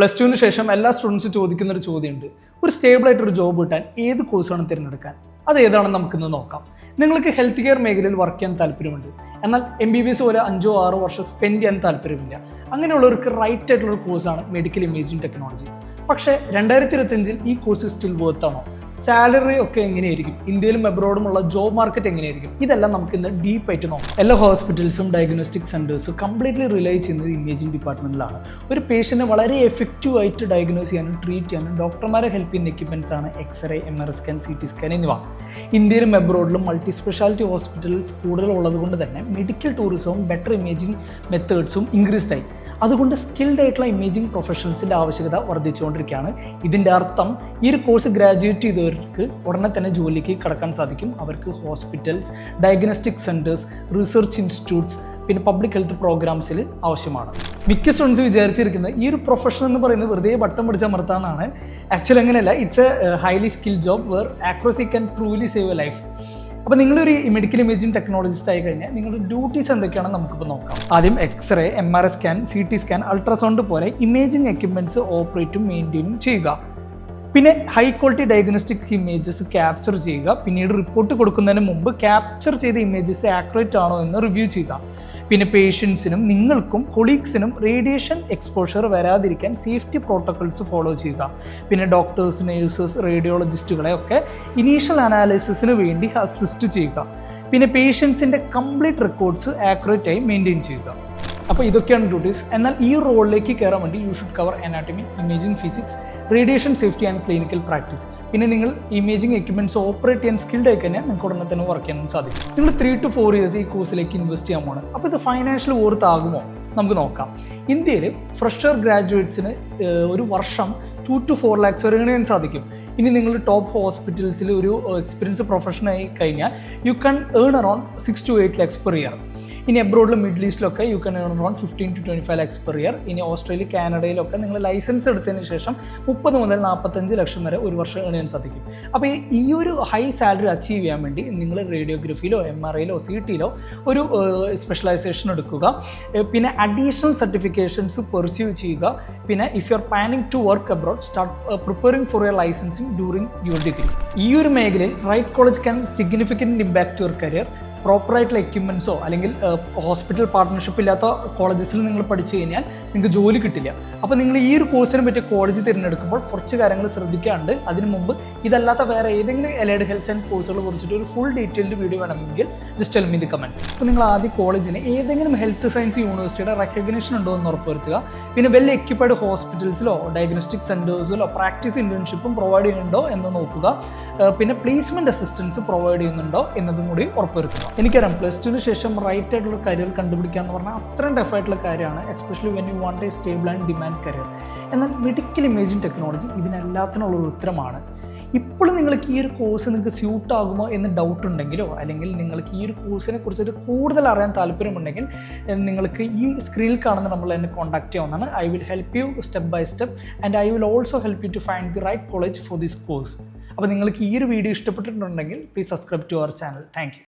+2 ശേഷം എല്ലാ സ്റ്റുഡൻസും ചോദിക്കുന്ന ഒരു ചോദ്യമുണ്ട്, ഒരു സ്റ്റേബിൾ ആയിട്ടൊരു ജോബ് കിട്ടാൻ ഏത് കോഴ്സാണ് തിരഞ്ഞെടുക്കാൻ? അത് ഏതാണെന്ന് നമുക്കിന്ന് നോക്കാം. നിങ്ങൾക്ക് ഹെൽത്ത് കെയർ മേഖലയിൽ വർക്ക് ചെയ്യാൻ താല്പര്യമുണ്ട്, എന്നാൽ MBBS പോലെ 5-6 വർഷം സ്പെൻഡ് ചെയ്യാൻ താല്പര്യമില്ല. അങ്ങനെയുള്ളവർക്ക് റൈറ്റ് ആയിട്ടുള്ള ഒരു കോഴ്സാണ് മെഡിക്കൽ ഇമേജിംഗ് ടെക്നോളജി. പക്ഷേ 2025 ഈ കോഴ്സ് സ്റ്റിൽ വർത്ത് ആണോ? സാലറി ഒക്കെ എങ്ങനെയായിരിക്കും? ഇന്ത്യയിലും അബ്രോഡുമുള്ള ജോബ് മാർക്കറ്റ് എങ്ങനെയായിരിക്കും? ഇതെല്ലാം നമുക്ക് ഇന്ന് ഡീപ്പായിട്ട് നോക്കാം. എല്ലാ ഹോസ്പിറ്റൽസും ഡയഗ്നോസ്റ്റിക് സെൻറ്റേഴ്സും കംപ്ലീറ്റ്ലി റിലൈ ചെയ്യുന്നത് ഇമേജിംഗ് ഡിപ്പാർട്ട്മെൻറ്റിലാണ്. ഒരു പേഷ്യൻറ്റിനെ വളരെ എഫക്റ്റീവായിട്ട് ഡയഗ്നോസ് ചെയ്യാനും ട്രീറ്റ് ചെയ്യാനും ഡോക്ടർമാരെ ഹെൽപ്പ് ചെയ്യുന്ന എക്യുപ്മെൻറ്റ്സ് ആണ് x ray, MRI scan, CT scan എന്നിവ. ഇന്ത്യയിലും അബ്രോഡിലും മൾട്ടി സ്പെഷ്യാലിറ്റി ഹോസ്പിറ്റൽസ് കൂടുതലുള്ളത് കൊണ്ട് തന്നെ മെഡിക്കൽ ടൂറിസവും ബെറ്റർ ഇമേജിംഗ് മെത്തേഡ്സും ഇൻക്രീസ്ഡ് ആയി. അതുകൊണ്ട് സ്കിൽഡ് ആയിട്ടുള്ള ഇമേജിംഗ് പ്രൊഫഷണൽസിൻ്റെ ആവശ്യകത വർദ്ധിച്ചുകൊണ്ടിരിക്കുകയാണ്. ഇതിൻ്റെ അർത്ഥം ഈ ഒരു കോഴ്സ് ഗ്രാജുവേറ്റ് ചെയ്തവർക്ക് ഉടനെ തന്നെ ജോലിക്ക് കടക്കാൻ സാധിക്കും. അവർക്ക് hospitals, diagnostic centres, research institutes, പിന്നെ പബ്ലിക് ഹെൽത്ത് പ്രോഗ്രാംസിൽ ആവശ്യമാണ്. മിക്ക സ്റ്റുഡൻസ് വിചാരിച്ചിരിക്കുന്നത് ഈ ഒരു പ്രൊഫഷൻ എന്ന് പറയുന്നത് വെറുതെ ബട്ടൺ പിടിച്ചമർത്താന്നാണ്. ആക്ച്വലി അങ്ങനെയല്ല. It's a highly skill job where accuracy can truly save a life. അപ്പോൾ നിങ്ങളൊരു മെഡിക്കൽ ഇമേജിംഗ് ടെക്നോളജിസ്റ്റ് ആയി കഴിഞ്ഞാൽ നിങ്ങളുടെ ഡ്യൂട്ടീസ് എന്തൊക്കെയാണെന്ന് നമുക്കിപ്പോൾ നോക്കാം. ആദ്യം x ray, MRI scan, CT scan, ultrasound പോലെ ഇമേജിംഗ് എക്യുപ്മെൻറ്റ്സ് ഓപ്പറേറ്റും മെയിൻറ്റെയിനും ചെയ്യുക. പിന്നെ high quality diagnostic images capture ചെയ്യുക. പിന്നീട് റിപ്പോർട്ട് കൊടുക്കുന്നതിന് മുമ്പ് ക്യാപ്ചർ ചെയ്ത ഇമേജസ് ആക്യുറേറ്റ് ആണോ എന്ന് റിവ്യൂ ചെയ്യുക. പിന്നെ പേഷ്യൻസിനും നിങ്ങൾക്കും കൊളീഗ്സിനും റേഡിയേഷൻ എക്സ്പോഷർ വരാതിരിക്കാൻ സേഫ്റ്റി പ്രോട്ടോക്കോൾസ് ഫോളോ ചെയ്യുക. പിന്നെ ഡോക്ടേഴ്സ്, നേഴ്സസ്, റേഡിയോളജിസ്റ്റുകളെ ഒക്കെ ഇനീഷ്യൽ അനാലിസിസിന് വേണ്ടി അസിസ്റ്റ് ചെയ്യുക. പിന്നെ പേഷ്യൻസിൻ്റെ കംപ്ലീറ്റ് റെക്കോർഡ്സ് ആക്യുറേറ്റ് ആയി മെയിൻറ്റെയിൻ ചെയ്യുക. അപ്പോൾ ഇതൊക്കെയാണ് ഡ്യൂട്ടീസ്. എന്നാൽ ഈ റോളിലേക്ക് കയറാൻ വേണ്ടി you should cover anatomy, imaging physics, radiation safety and clinical practice. പിന്നെ നിങ്ങൾ ഇമേജിംഗ് എക്യുപ്മെൻറ്റ്സ് ഓപ്പറേറ്റ് ചെയ്യാൻ സ്കിൽഡ് ആയി കഴിഞ്ഞാൽ നിങ്ങൾക്ക് ഉടനെ തന്നെ വർക്ക് ചെയ്യാൻ സാധിക്കും. നിങ്ങൾ 3 to 4 years ഈ കോഴ്സിലേക്ക് ഇൻവെസ്റ്റ് ചെയ്യാൻ പോകണം. അപ്പോൾ ഇത് ഫൈനാൻഷ്യൽ വർത്ത് ആകുമോ? നമുക്ക് നോക്കാം. ഇന്ത്യയിൽ ഫ്രഷർ ഗ്രാജുവേറ്റ്സിന് ഒരു വർഷം 2 to 4 lakhs വരെ ചെയ്യാൻ സാധിക്കും. ഇനി നിങ്ങൾ ടോപ്പ് ഹോസ്പിറ്റൽസിൽ ഒരു എക്സ്പീരിയൻസ് പ്രൊഫഷനായി കഴിഞ്ഞാൽ you can earn around 6 to 8 lakhs per year. ഇനി അബ്രോഡിലും മിഡിൽ ഈസ്റ്റിലൊക്കെ you can earn around 15 to 25 lakhs per year. ഇനി ഓസ്ട്രേലിയ, കാനഡയിലൊക്കെ നിങ്ങൾ ലൈസൻസ് എടുത്തതിന് ശേഷം 30 മുതൽ 45 ലക്ഷം വരെ ഒരു വർഷം ഏൺ ചെയ്യാൻ സാധിക്കും. അപ്പോൾ ഈ ഒരു ഹൈ സാലറി അച്ചീവ് ചെയ്യാൻ വേണ്ടി നിങ്ങൾ റേഡിയോഗ്രഫിയിലോ MRIയിലോ CTയിലോ ഒരു സ്പെഷ്യലൈസേഷൻ എടുക്കുക. പിന്നെ അഡീഷണൽ സർട്ടിഫിക്കേഷൻസ് പെർസ്യൂ ചെയ്യുക. പിന്നെ if you are planning to work abroad, start preparing for your licensing during your degree. ഈ ഒരു മേഖലയിൽ right college can significant impact your career. പ്രോപ്പറായിട്ടുള്ള എക്യുപ്മെൻറ്റ്സോ അല്ലെങ്കിൽ ഹോസ്പിറ്റൽ പാർട്ട്ണർഷിപ്പ് ഇല്ലാത്ത കോളേജസിൽ നിങ്ങൾ പഠിച്ചു കഴിഞ്ഞാൽ നിങ്ങൾക്ക് ജോലി കിട്ടില്ല. അപ്പോൾ നിങ്ങൾ ഈ ഒരു കോഴ്സിനെ പറ്റിയ കോളേജ് തിരഞ്ഞെടുക്കുമ്പോൾ കുറച്ച് കാര്യങ്ങൾ ശ്രദ്ധിക്കാണ്ട് അതിന് മുമ്പ് ഇതല്ലാത്ത വേറെ ഏതെങ്കിലും എലൈഡ് ഹെൽത്ത് ആൻഡ് കോഴ്സുകളെ കുറിച്ചിട്ട് ഒരു ഫുൾ ഡീറ്റെയിൽഡ് വീഡിയോ വേണമെങ്കിൽ just tell me the comments. അപ്പോൾ നിങ്ങൾ ആദ്യം കോളേജിന് ഏതെങ്കിലും ഹെൽത്ത് സയൻസ് യൂണിവേഴ്സിറ്റിയുടെ റെക്കഗ്നേഷൻ ഉണ്ടോ എന്ന് ഉറപ്പുവരുത്തുക. പിന്നെ വെൽ എക്യുപ്പൈഡ് ഹോസ്പിറ്റൽസിലോ ഡയഗ്നോസ്റ്റിക് സെൻറ്റേഴ്സിലോ പ്രാക്ടീസ് ഇൻറ്റേൺഷിപ്പും പ്രൊവൈഡ് ചെയ്യുന്നുണ്ടോ എന്ന് നോക്കുക. പിന്നെ പ്ലേസ്മെൻറ്റ് അസിസ്റ്റൻസ് പ്രൊവൈഡ് ചെയ്യുന്നുണ്ടോ എന്നതും കൂടി ഉറപ്പുവരുത്തുക. എനിക്കറിയാം +2 ശേഷം റൈറ്റ് ആയിട്ടുള്ള കരിയർ കണ്ടുപിടിക്കുക എന്ന് പറഞ്ഞാൽ അത്രയും ടഫായിട്ടുള്ള കാര്യമാണ്, especially when you want A stable and demand career. എന്നാൽ മെഡിക്കൽ ഇമേജിംഗ് ടെക്നോളജി ഇതിനെല്ലാത്തിനുള്ളൊരു ഉത്തരമാണ്. ഇപ്പോഴും നിങ്ങൾക്ക് ഈ ഒരു കോഴ്സ് നിങ്ങൾക്ക് സ്യൂട്ട് ആകുമോ എന്ന് ഡൗട്ട് ഉണ്ടെങ്കിലോ അല്ലെങ്കിൽ നിങ്ങൾക്ക് ഈ ഒരു കോഴ്സിനെ കുറിച്ചൊരു കൂടുതൽ അറിയാൻ താല്പര്യമുണ്ടെങ്കിൽ നിങ്ങൾക്ക് ഈ സ്ക്രീനിൽ കാണുന്ന നമ്മൾ എന്നെ കോൺടാക്ട് ചെയ്യാവുന്നതാണ്. I will help you step by step and I will also help you to find the right college for this course. അപ്പോൾ നിങ്ങൾക്ക് ഈ ഒരു വീഡിയോ ഇഷ്ടപ്പെട്ടിട്ടുണ്ടെങ്കിൽ please subscribe to our channel. Thank U.